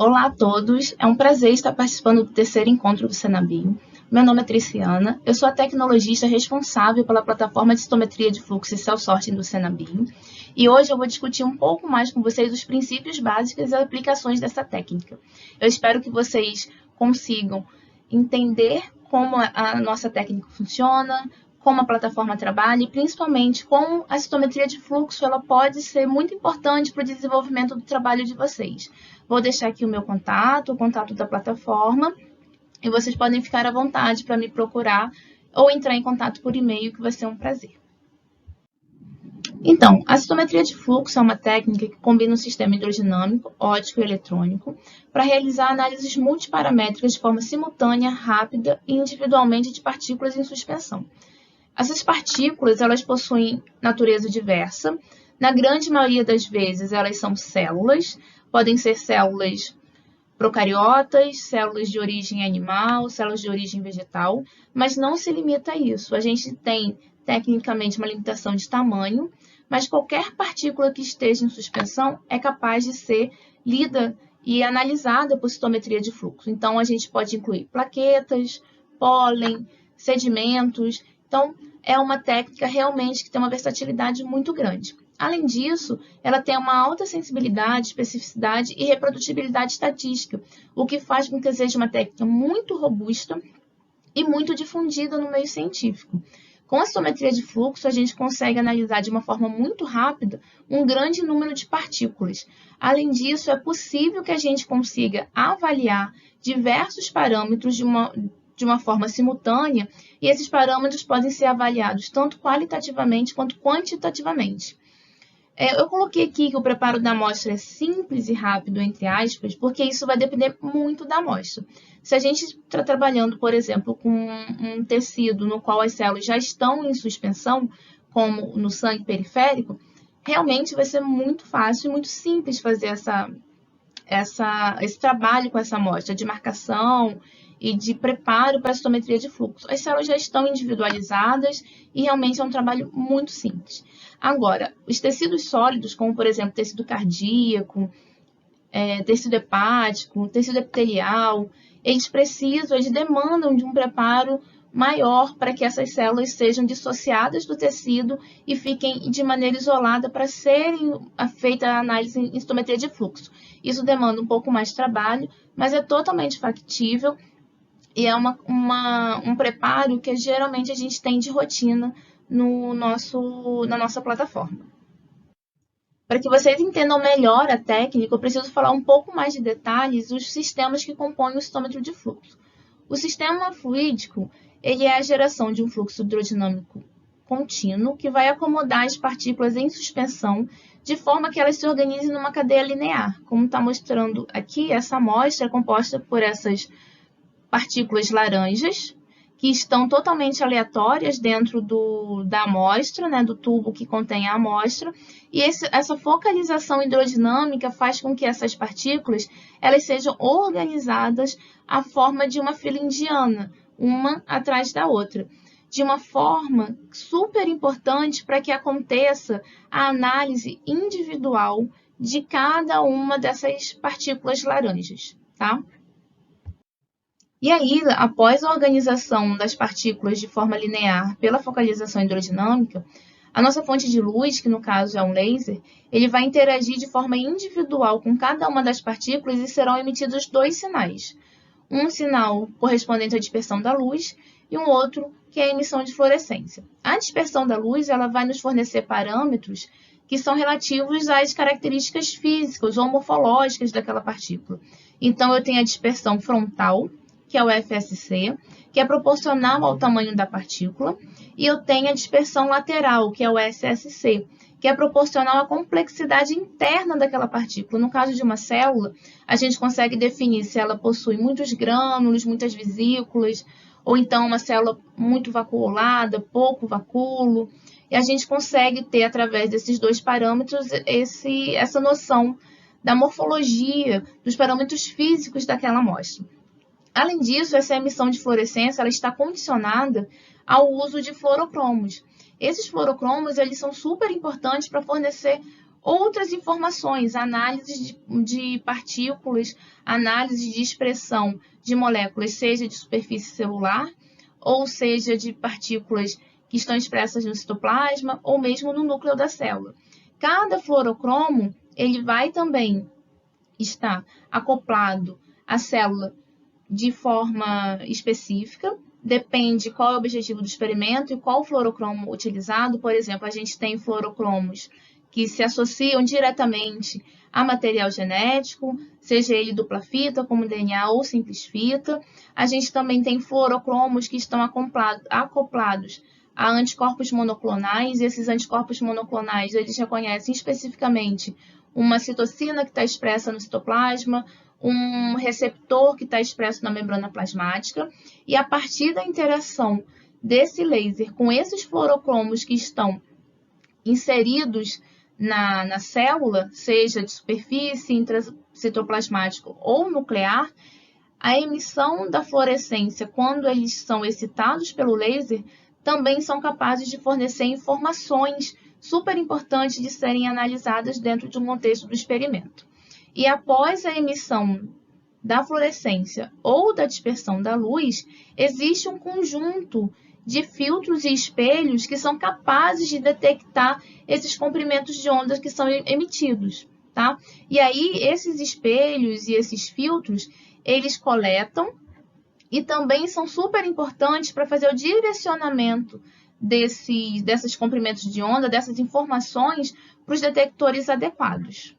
Olá a todos, é um prazer estar participando do terceiro encontro do Senabio. Meu nome é Triciana, eu sou a tecnologista responsável pela plataforma de citometria de fluxo e self-sorting do Senabio, e hoje eu vou discutir um pouco mais com vocês os princípios básicos e aplicações dessa técnica. Eu espero que vocês consigam entender como a nossa técnica funciona, como a plataforma trabalha e, principalmente, como a citometria de fluxo ela pode ser muito importante para o desenvolvimento do trabalho de vocês. Vou deixar aqui o meu contato, o contato da plataforma, e vocês podem ficar à vontade para me procurar ou entrar em contato por e-mail, que vai ser um prazer. Então, a citometria de fluxo é uma técnica que combina um sistema hidrodinâmico, óptico e eletrônico para realizar análises multiparamétricas de forma simultânea, rápida e individualmente de partículas em suspensão. Essas partículas elas possuem natureza diversa. Na grande maioria das vezes, elas são células, podem ser células procariotas, células de origem animal, células de origem vegetal, mas não se limita a isso. A gente tem, tecnicamente, uma limitação de tamanho, mas qualquer partícula que esteja em suspensão é capaz de ser lida e analisada por citometria de fluxo. Então, a gente pode incluir plaquetas, pólen, sedimentos. Então, é uma técnica realmente que tem uma versatilidade muito grande. Além disso, ela tem uma alta sensibilidade, especificidade e reprodutibilidade estatística, o que faz com que seja uma técnica muito robusta e muito difundida no meio científico. Com a citometria de fluxo, a gente consegue analisar de uma forma muito rápida um grande número de partículas. Além disso, é possível que a gente consiga avaliar diversos parâmetros de uma forma simultânea, e esses parâmetros podem ser avaliados tanto qualitativamente quanto quantitativamente. Eu coloquei aqui que o preparo da amostra é simples e rápido, entre aspas, porque isso vai depender muito da amostra. Se a gente está trabalhando, por exemplo, com um tecido no qual as células já estão em suspensão, como no sangue periférico, realmente vai ser muito fácil e muito simples fazer esse trabalho com essa amostra de marcação e de preparo para a citometria de fluxo. As células já estão individualizadas e realmente é um trabalho muito simples. Agora, os tecidos sólidos, como por exemplo tecido cardíaco, tecido hepático, tecido epitelial, eles demandam de um preparo maior para que essas células sejam dissociadas do tecido e fiquem de maneira isolada para serem feita a análise em citometria de fluxo. Isso demanda um pouco mais de trabalho, mas é totalmente factível e é um preparo que geralmente a gente tem de rotina na nossa plataforma. Para que vocês entendam melhor a técnica, eu preciso falar um pouco mais de detalhes dos sistemas que compõem o citômetro de fluxo. O sistema fluídico ele é a geração de um fluxo hidrodinâmico contínuo que vai acomodar as partículas em suspensão de forma que elas se organizem numa cadeia linear. Como está mostrando aqui, essa amostra é composta por essas partículas laranjas, que estão totalmente aleatórias dentro da amostra, né, do tubo que contém a amostra, e essa focalização hidrodinâmica faz com que essas partículas elas sejam organizadas à forma de uma fila indiana, uma atrás da outra, de uma forma super importante para que aconteça a análise individual de cada uma dessas partículas laranjas, tá? E aí, após a organização das partículas de forma linear pela focalização hidrodinâmica, a nossa fonte de luz, que no caso é um laser, ele vai interagir de forma individual com cada uma das partículas e serão emitidos dois sinais. Um sinal correspondente à dispersão da luz e um outro que é a emissão de fluorescência. A dispersão da luz ela vai nos fornecer parâmetros que são relativos às características físicas ou morfológicas daquela partícula. Então, eu tenho a dispersão frontal, que é o FSC, que é proporcional ao tamanho da partícula, e eu tenho a dispersão lateral, que é o SSC, que é proporcional à complexidade interna daquela partícula. No caso de uma célula, a gente consegue definir se ela possui muitos grânulos, muitas vesículas, ou então uma célula muito vacuolada, pouco vacúolo, e a gente consegue ter, através desses dois parâmetros, essa noção da morfologia, dos parâmetros físicos daquela amostra. Além disso, essa emissão de fluorescência ela está condicionada ao uso de fluorocromos. Esses fluorocromos eles são super importantes para fornecer outras informações, análise de partículas, análise de expressão de moléculas, seja de superfície celular, ou seja de partículas que estão expressas no citoplasma, ou mesmo no núcleo da célula. Cada fluorocromo, ele vai também estar acoplado à célula de forma específica, depende qual é o objetivo do experimento e qual fluorocromo utilizado. Por exemplo, a gente tem fluorocromos que se associam diretamente a material genético, seja ele dupla fita, como DNA ou simples fita. A gente também tem fluorocromos que estão acoplados a anticorpos monoclonais, e esses anticorpos monoclonais, eles reconhecem especificamente uma citocina que está expressa no citoplasma, um receptor que está expresso na membrana plasmática, e a partir da interação desse laser com esses fluorocromos que estão inseridos na célula, seja de superfície, intracitoplasmático ou nuclear, a emissão da fluorescência, quando eles são excitados pelo laser, também são capazes de fornecer informações super importantes de serem analisadas dentro de um contexto do experimento. E após a emissão da fluorescência ou da dispersão da luz, existe um conjunto de filtros e espelhos que são capazes de detectar esses comprimentos de ondas que são emitidos, tá? E aí, esses espelhos e esses filtros, eles coletam e também são super importantes para fazer o direcionamento desses comprimentos de onda, dessas informações, para os detectores adequados.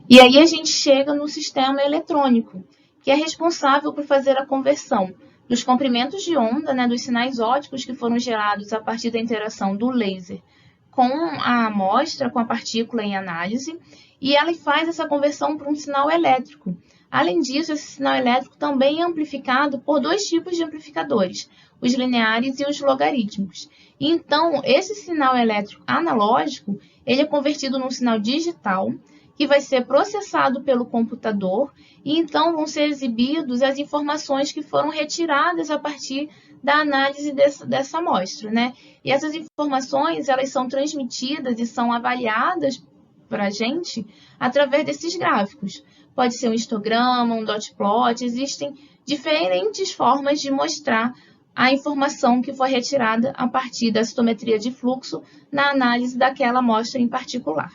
E aí a gente chega no sistema eletrônico, que é responsável por fazer a conversão dos comprimentos de onda, né, dos sinais ópticos que foram gerados a partir da interação do laser com a amostra, com a partícula em análise, e ela faz essa conversão para um sinal elétrico. Além disso, esse sinal elétrico também é amplificado por dois tipos de amplificadores, os lineares e os logarítmicos. Então, esse sinal elétrico analógico, ele é convertido num sinal digital, que vai ser processado pelo computador, e então vão ser exibidos as informações que foram retiradas a partir da análise dessa amostra, né? E essas informações, elas são transmitidas e são avaliadas para a gente através desses gráficos. Pode ser um histograma, um dot plot, existem diferentes formas de mostrar a informação que foi retirada a partir da citometria de fluxo na análise daquela amostra em particular.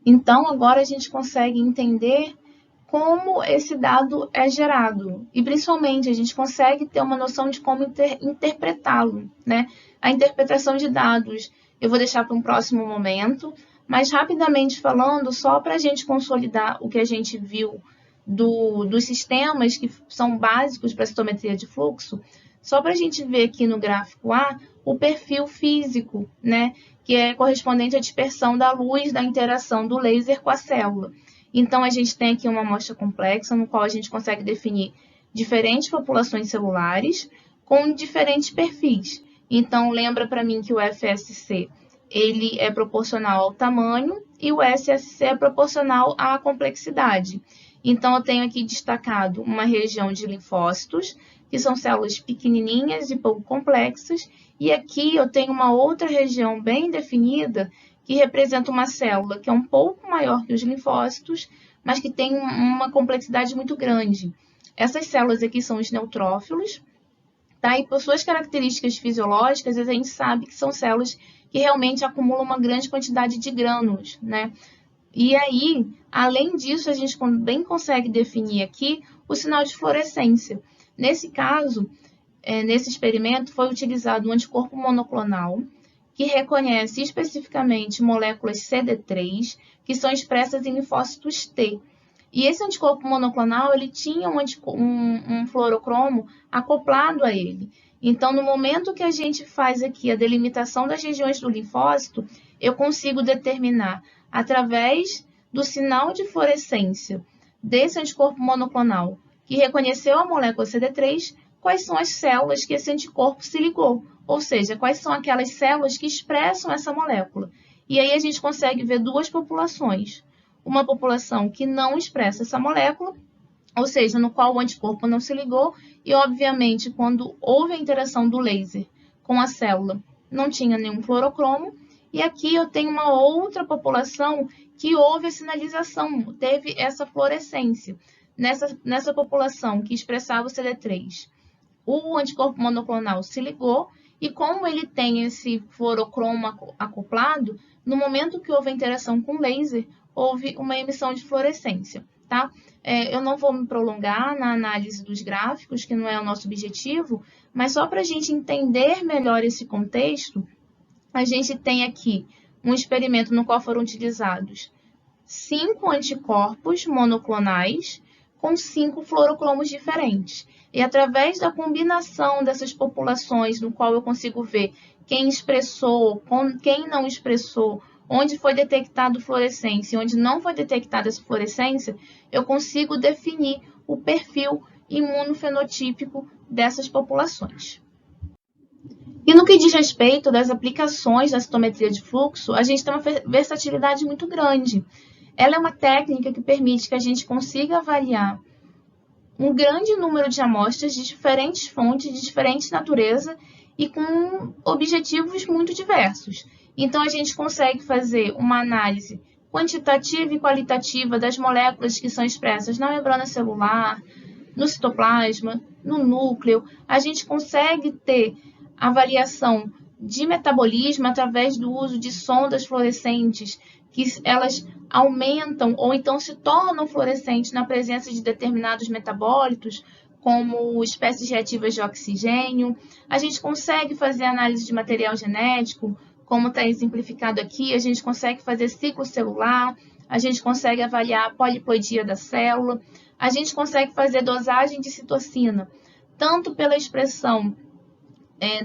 Então, agora a gente consegue entender como esse dado é gerado e, principalmente, a gente consegue ter uma noção de como interpretá-lo, né? A interpretação de dados eu vou deixar para um próximo momento, mas rapidamente falando, só para a gente consolidar o que a gente viu dos sistemas que são básicos para a citometria de fluxo, só para a gente ver aqui no gráfico A o perfil físico, né, que é correspondente à dispersão da luz da interação do laser com a célula. Então, a gente tem aqui uma amostra complexa, no qual a gente consegue definir diferentes populações celulares com diferentes perfis. Então, lembra para mim que o FSC ele é proporcional ao tamanho e o SSC é proporcional à complexidade. Então, eu tenho aqui destacado uma região de linfócitos, que são células pequenininhas e pouco complexas, e aqui eu tenho uma outra região bem definida, que representa uma célula que é um pouco maior que os linfócitos, mas que tem uma complexidade muito grande. Essas células aqui são os neutrófilos, tá? E por suas características fisiológicas, a gente sabe que são células que realmente acumulam uma grande quantidade de grânulos, né? E aí, além disso, a gente também consegue definir aqui o sinal de fluorescência. Nesse caso, nesse experimento, foi utilizado um anticorpo monoclonal que reconhece especificamente moléculas CD3, que são expressas em linfócitos T. E esse anticorpo monoclonal, ele tinha um fluorocromo acoplado a ele. Então, no momento que a gente faz aqui a delimitação das regiões do linfócito, eu consigo determinar, através do sinal de fluorescência desse anticorpo monoclonal, que reconheceu a molécula CD3, quais são as células que esse anticorpo se ligou, ou seja, quais são aquelas células que expressam essa molécula. E aí a gente consegue ver duas populações. Uma população que não expressa essa molécula, ou seja, no qual o anticorpo não se ligou, e obviamente quando houve a interação do laser com a célula, não tinha nenhum fluorocromo, E aqui eu tenho uma outra população que houve a sinalização, teve essa fluorescência. Nessa população que expressava o CD3, o anticorpo monoclonal se ligou e como ele tem esse fluorocromo acoplado, no momento que houve a interação com laser, houve uma emissão de fluorescência, tá? Eu não vou me prolongar na análise dos gráficos, que não é o nosso objetivo, mas só para a gente entender melhor esse contexto, a gente tem aqui um experimento no qual foram utilizados 5 anticorpos monoclonais com 5 fluorocromos diferentes. E através da combinação dessas populações, no qual eu consigo ver quem expressou, quem não expressou, onde foi detectado fluorescência e onde não foi detectada essa fluorescência, eu consigo definir o perfil imunofenotípico dessas populações. E no que diz respeito das aplicações da citometria de fluxo, a gente tem uma versatilidade muito grande. Ela é uma técnica que permite que a gente consiga avaliar um grande número de amostras de diferentes fontes, de diferente natureza e com objetivos muito diversos. Então, a gente consegue fazer uma análise quantitativa e qualitativa das moléculas que são expressas na membrana celular, no citoplasma, no núcleo. A gente consegue ter avaliação de metabolismo através do uso de sondas fluorescentes, que elas aumentam ou então se tornam fluorescentes na presença de determinados metabólitos, como espécies reativas de oxigênio. A gente consegue fazer análise de material genético, como está exemplificado aqui, a gente consegue fazer ciclo celular, a gente consegue avaliar a poliploidia da célula, a gente consegue fazer dosagem de citocina, tanto pela expressão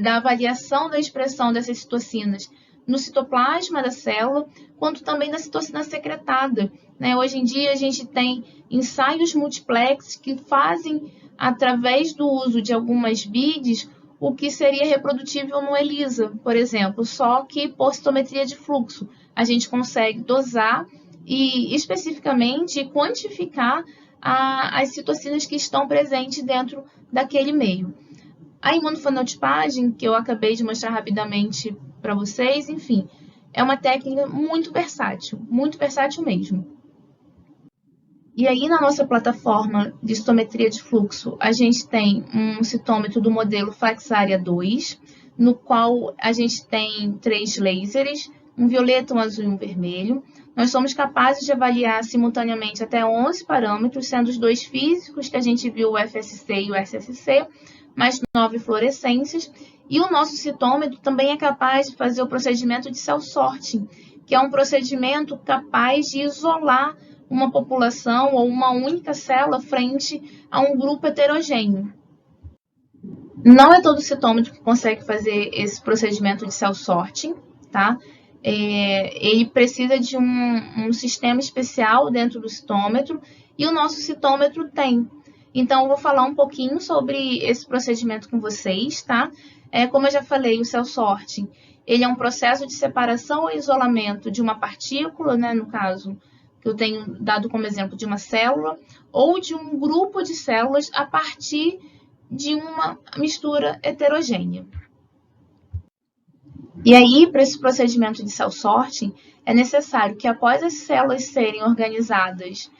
da avaliação da expressão dessas citocinas no citoplasma da célula, quanto também na citocina secretada. Hoje em dia, a gente tem ensaios multiplex que fazem, através do uso de algumas BIDs, o que seria reprodutível no ELISA, por exemplo, só que por citometria de fluxo. A gente consegue dosar e, especificamente, quantificar as citocinas que estão presentes dentro daquele meio. A imunofenotipagem, que eu acabei de mostrar rapidamente para vocês, enfim, é uma técnica muito versátil mesmo. E aí, na nossa plataforma de citometria de fluxo, a gente tem um citômetro do modelo Flaxaria 2, no qual a gente tem 3 lasers, um violeta, um azul e um vermelho. Nós somos capazes de avaliar simultaneamente até 11 parâmetros, sendo os 2 físicos que a gente viu, o FSC e o SSC, mais 9 fluorescências. E o nosso citômetro também é capaz de fazer o procedimento de cell sorting, que é um procedimento capaz de isolar uma população ou uma única célula frente a um grupo heterogêneo. Não é todo citômetro que consegue fazer esse procedimento de cell sorting, tá? Ele precisa de um sistema especial dentro do citômetro e o nosso citômetro tem. Então, eu vou falar um pouquinho sobre esse procedimento com vocês, tá? Como eu já falei, o cell sorting, ele é um processo de separação ou isolamento de uma partícula, né, no caso, que eu tenho dado como exemplo de uma célula, ou de um grupo de células a partir de uma mistura heterogênea. E aí, para esse procedimento de cell sorting, é necessário que após as células serem organizadas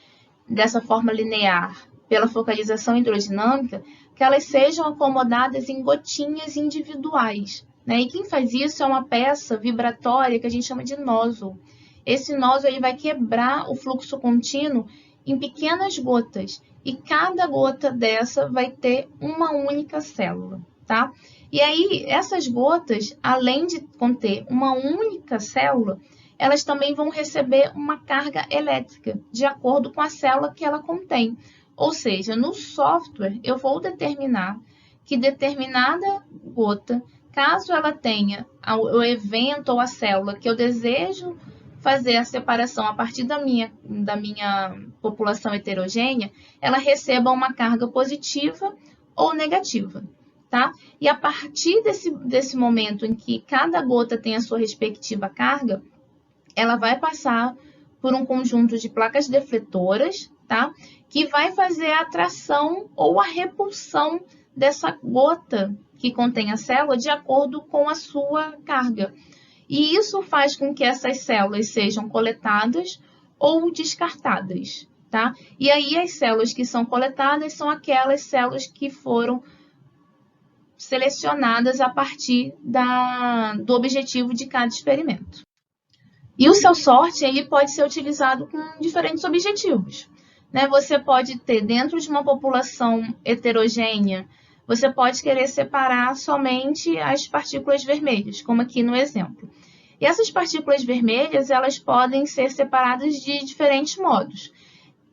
dessa forma linear pela focalização hidrodinâmica, que elas sejam acomodadas em gotinhas individuais, né? E quem faz isso é uma peça vibratória que a gente chama de nozzle. Esse nozzle ele vai quebrar o fluxo contínuo em pequenas gotas, e cada gota dessa vai ter uma única célula, tá? E aí, essas gotas, além de conter uma única célula, elas também vão receber uma carga elétrica, de acordo com a célula que ela contém. Ou seja, no software, eu vou determinar que determinada gota, caso ela tenha o evento ou a célula que eu desejo fazer a separação a partir da minha população heterogênea, ela receba uma carga positiva ou negativa, tá? E a partir desse momento em que cada gota tem a sua respectiva carga, ela vai passar por um conjunto de placas defletoras, tá? Que vai fazer a atração ou a repulsão dessa gota que contém a célula de acordo com a sua carga. E isso faz com que essas células sejam coletadas ou descartadas, tá? E aí as células que são coletadas são aquelas células que foram selecionadas a partir do objetivo de cada experimento. E o cell sorting ele pode ser utilizado com diferentes objetivos. Né? Você pode ter, dentro de uma população heterogênea, você pode querer separar somente as partículas vermelhas, como aqui no exemplo. E essas partículas vermelhas, elas podem ser separadas de diferentes modos.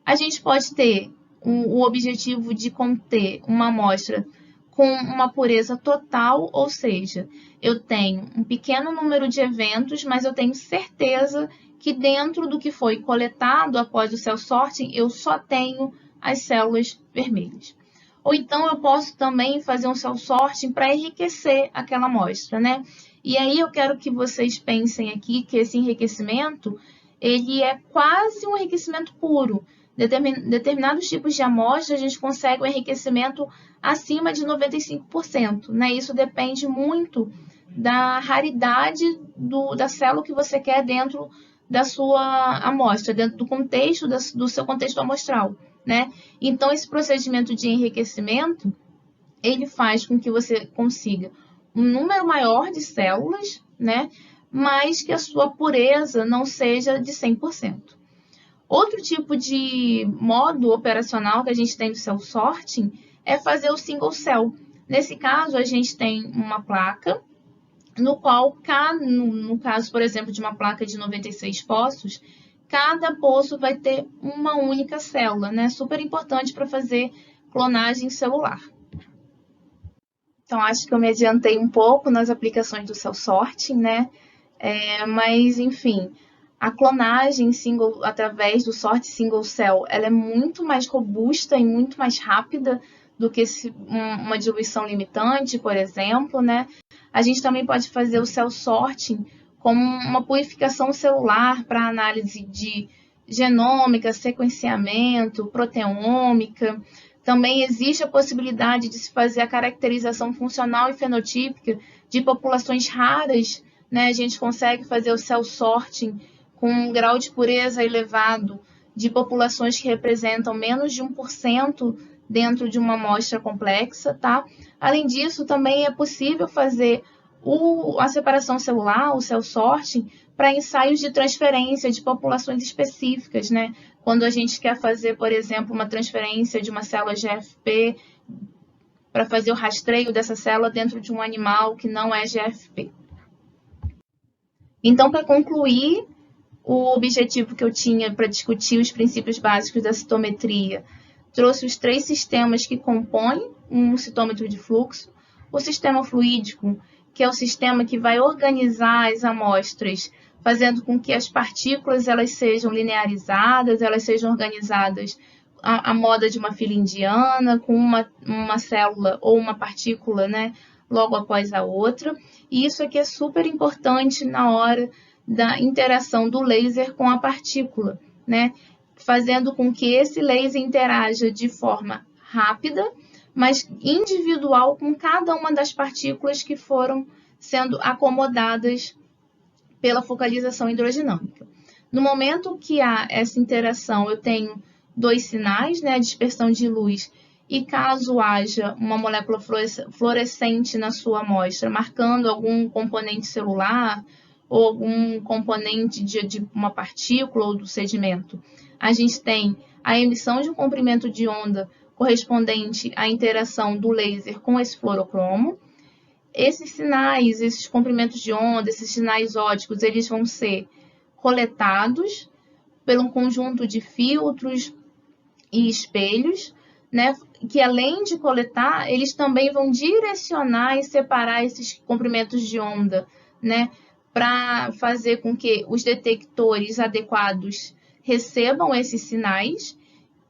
A gente pode ter o objetivo de conter uma amostra com uma pureza total, ou seja, eu tenho um pequeno número de eventos, mas eu tenho certeza que dentro do que foi coletado após o cell sorting, eu só tenho as células vermelhas. Ou então eu posso também fazer um cell sorting para enriquecer aquela amostra, né? E aí eu quero que vocês pensem aqui que esse enriquecimento, ele é quase um enriquecimento puro. Determinados tipos de amostra, a gente consegue um enriquecimento acima de 95%. Né? Isso depende muito da raridade da célula que você quer dentro da sua amostra, dentro do contexto, do seu contexto amostral. Né? Então, esse procedimento de enriquecimento, ele faz com que você consiga um número maior de células, né? Mas que a sua pureza não seja de 100%. Outro tipo de modo operacional que a gente tem do cell sorting é fazer o single cell. Nesse caso, a gente tem uma placa, no qual, no caso, por exemplo, de uma placa de 96 poços, cada poço vai ter uma única célula, né? Super importante para fazer clonagem celular. Então, acho que eu me adiantei um pouco nas aplicações do cell sorting, né? Mas, enfim, a clonagem através do sort single cell, ela é muito mais robusta e muito mais rápida do que uma diluição limitante, por exemplo, né? A gente também pode fazer o cell sorting como uma purificação celular para análise de genômica, sequenciamento, proteômica. Também existe a possibilidade de se fazer a caracterização funcional e fenotípica de populações raras, né? A gente consegue fazer o cell sorting com um grau de pureza elevado de populações que representam menos de 1% dentro de uma amostra complexa, tá? Além disso, também é possível fazer a separação celular, o cell sorting, para ensaios de transferência de populações específicas, né? Quando a gente quer fazer, por exemplo, uma transferência de uma célula GFP para fazer o rastreio dessa célula dentro de um animal que não é GFP. Então, para concluir, o objetivo que eu tinha para discutir os princípios básicos da citometria trouxe os 3 sistemas que compõem um citômetro de fluxo. O sistema fluídico, que é o sistema que vai organizar as amostras, fazendo com que as partículas elas sejam linearizadas, elas sejam organizadas à moda de uma fila indiana, com uma célula ou uma partícula, né, logo após a outra. E isso aqui é super importante na hora da interação do laser com a partícula, né? Fazendo com que esse laser interaja de forma rápida, mas individual com cada uma das partículas que foram sendo acomodadas pela focalização hidrodinâmica. No momento que há essa interação, eu tenho 2 sinais, né? A dispersão de luz, e caso haja uma molécula fluorescente na sua amostra, marcando algum componente celular, ou algum componente de uma partícula ou do sedimento, a gente tem a emissão de um comprimento de onda correspondente à interação do laser com esse fluorocromo. Esses sinais, esses comprimentos de onda, esses sinais ópticos, eles vão ser coletados por um conjunto de filtros e espelhos, né, que além de coletar, eles também vão direcionar e separar esses comprimentos de onda, né, para fazer com que os detectores adequados recebam esses sinais,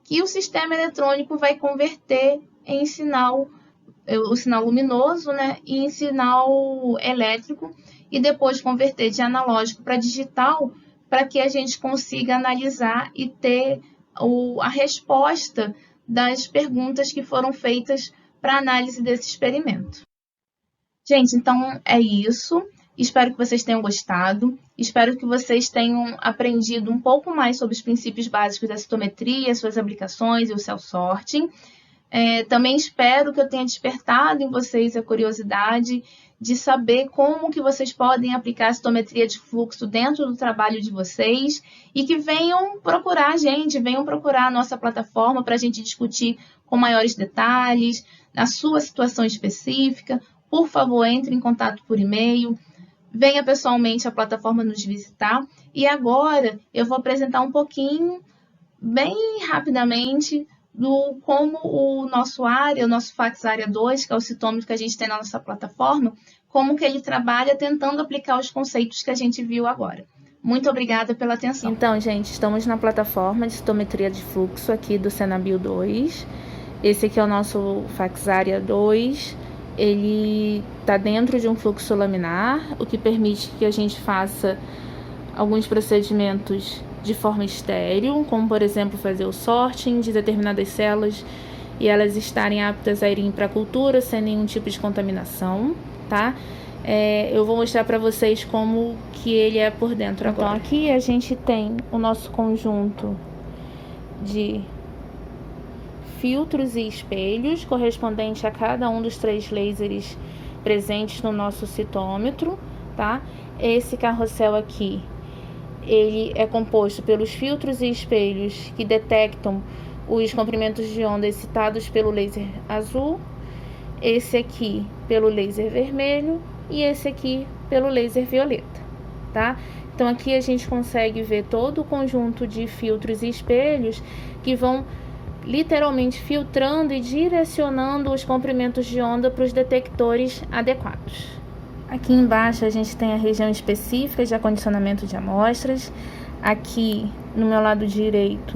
que o sistema eletrônico vai converter em sinal, o sinal luminoso, né, e em sinal elétrico, e depois converter de analógico para digital, para que a gente consiga analisar e ter a resposta das perguntas que foram feitas para análise desse experimento. Gente, então é isso. Espero que vocês tenham gostado. Espero que vocês tenham aprendido um pouco mais sobre os princípios básicos da citometria, suas aplicações e o cell sorting. Também espero que eu tenha despertado em vocês a curiosidade de saber como que vocês podem aplicar a citometria de fluxo dentro do trabalho de vocês e que venham procurar a gente, venham procurar a nossa plataforma para a gente discutir com maiores detalhes, na sua situação específica. Por favor, entre em contato por e-mail, venha pessoalmente à plataforma nos visitar. E agora eu vou apresentar um pouquinho, bem rapidamente, do como o nosso Fax Área 2, que é o citômetro que a gente tem na nossa plataforma, como que ele trabalha tentando aplicar os conceitos que a gente viu agora. Muito obrigada pela atenção. Então, gente, estamos na plataforma de citometria de fluxo aqui do Senabio 2. Esse aqui é o nosso Fax Área 2. Ele está dentro de um fluxo laminar, o que permite que a gente faça alguns procedimentos de forma estéril, como por exemplo fazer o sorting de determinadas células e elas estarem aptas a irem para a cultura sem nenhum tipo de contaminação, tá? Eu vou mostrar para vocês como que ele é por dentro agora. Então aqui a gente tem o nosso conjunto de filtros e espelhos correspondente a cada um dos 3 lasers presentes no nosso citômetro, tá? Esse carrossel aqui, ele é composto pelos filtros e espelhos que detectam os comprimentos de onda excitados pelo laser azul, esse aqui pelo laser vermelho e esse aqui pelo laser violeta, tá? Então aqui a gente consegue ver todo o conjunto de filtros e espelhos que vão literalmente filtrando e direcionando os comprimentos de onda para os detectores adequados. Aqui embaixo a gente tem a região específica de acondicionamento de amostras. Aqui no meu lado direito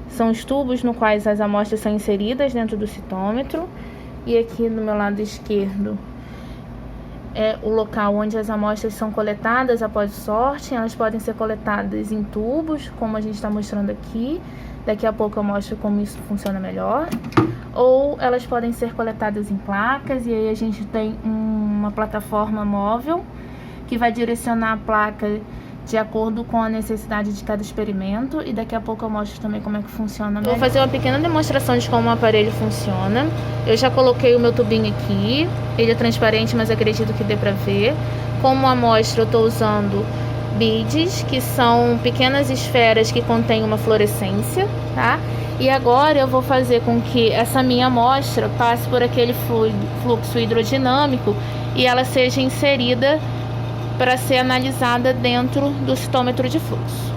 são os tubos no quais as amostras são inseridas dentro do citômetro. E aqui no meu lado esquerdo é o local onde as amostras são coletadas após o sorting. Elas podem ser coletadas em tubos, como a gente está mostrando aqui. Daqui a pouco eu mostro como isso funciona melhor. Ou elas podem ser coletadas em placas, e aí a gente tem uma plataforma móvel que vai direcionar a placa de acordo com a necessidade de cada experimento, e daqui a pouco eu mostro também como é que funciona melhor. Vou fazer uma pequena demonstração de como o aparelho funciona. Eu já coloquei o meu tubinho aqui, ele é transparente, mas acredito que dê pra ver. Como amostra eu estou usando beads, que são pequenas esferas que contêm uma fluorescência, tá? E agora eu vou fazer com que essa minha amostra passe por aquele fluxo hidrodinâmico e ela seja inserida para ser analisada dentro do citômetro de fluxo.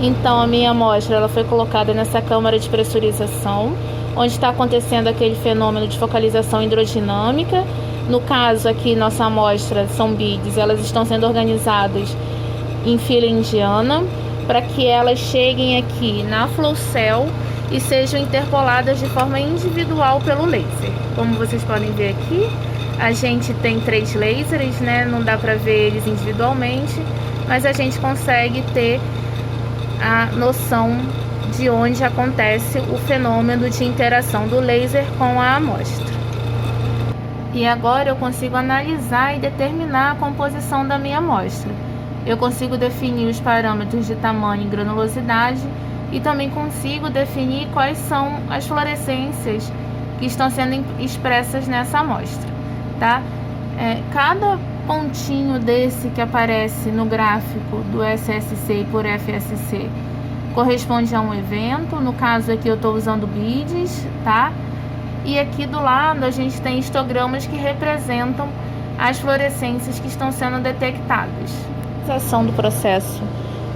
Então a minha amostra ela foi colocada nessa câmara de pressurização, onde está acontecendo aquele fenômeno de focalização hidrodinâmica. No caso aqui, nossa amostra são beads, elas estão sendo organizadas em fila indiana, para que elas cheguem aqui na flow cell e sejam interpoladas de forma individual pelo laser. Como vocês podem ver aqui, a gente tem 3 lasers, né? Não dá para ver eles individualmente, mas a gente consegue ter a noção de onde acontece o fenômeno de interação do laser com a amostra. E agora eu consigo analisar e determinar a composição da minha amostra. Eu consigo definir os parâmetros de tamanho e granulosidade e também consigo definir quais são as fluorescências que estão sendo expressas nessa amostra, tá? Cada pontinho desse que aparece no gráfico do SSC por FSC corresponde a um evento. No caso aqui eu estou usando beads, tá? E aqui do lado a gente tem histogramas que representam as fluorescências que estão sendo detectadas. A ação do processo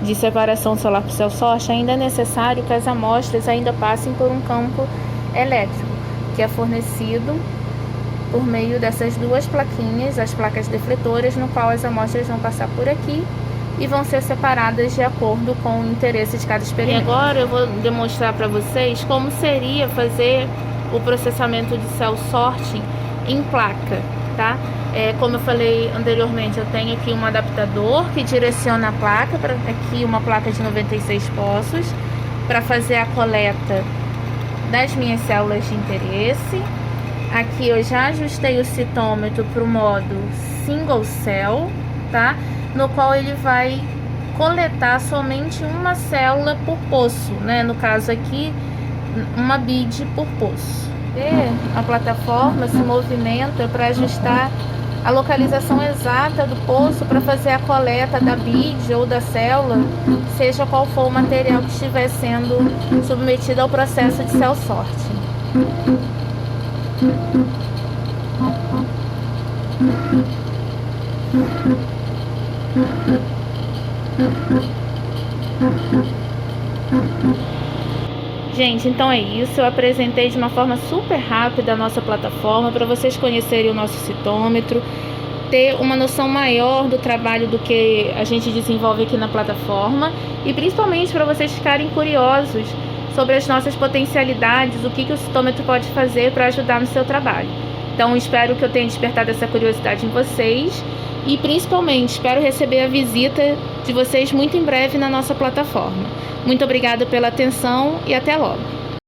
de separação solar por cell sorting ainda é necessário que as amostras ainda passem por um campo elétrico, que é fornecido por meio dessas 2 plaquinhas, as placas defletoras, no qual as amostras vão passar por aqui e vão ser separadas de acordo com o interesse de cada experimento. E agora eu vou demonstrar para vocês como seria fazer o processamento de cell sorting em placa, tá? Como eu falei anteriormente, eu tenho aqui um adaptador que direciona a placa, aqui uma placa de 96 poços, para fazer a coleta das minhas células de interesse. Aqui eu já ajustei o citômetro para o modo single cell, tá? No qual ele vai coletar somente uma célula por poço, né? No caso aqui, uma bead por poço. E a plataforma se movimenta para ajustar a localização exata do poço para fazer a coleta da bead ou da célula, seja qual for o material que estiver sendo submetido ao processo de cell sorting. Gente, então é isso. Eu apresentei de uma forma super rápida a nossa plataforma para vocês conhecerem o nosso citômetro, ter uma noção maior do trabalho do que a gente desenvolve aqui na plataforma e principalmente para vocês ficarem curiosos sobre as nossas potencialidades, o que o citômetro pode fazer para ajudar no seu trabalho. Então, espero que eu tenha despertado essa curiosidade em vocês e principalmente espero receber a visita de vocês muito em breve na nossa plataforma. Muito obrigada pela atenção e até logo!